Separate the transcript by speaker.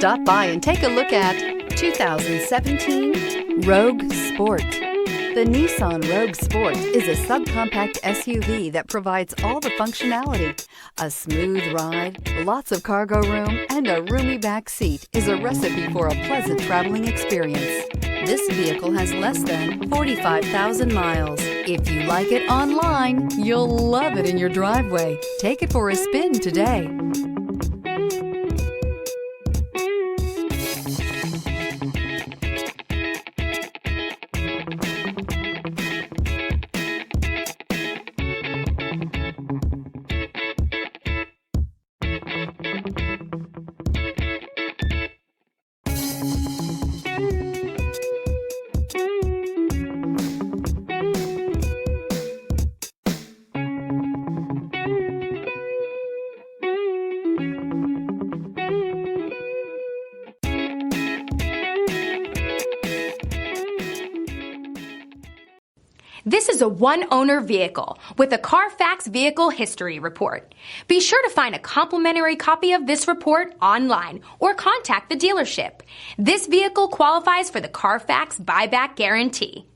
Speaker 1: Stop by and take a look at 2017 Rogue Sport. The Nissan Rogue Sport is a subcompact SUV that provides all the functionality. A smooth ride, lots of cargo room, and a roomy back seat is a recipe for a pleasant traveling experience. This vehicle has less than 45,000 miles. If you like it online, you'll love it in your driveway. Take it for a spin today.
Speaker 2: This is a one-owner vehicle with a Carfax Vehicle History Report. Be sure to find a complimentary copy of this report online or contact the dealership. This vehicle qualifies for the Carfax Buyback Guarantee.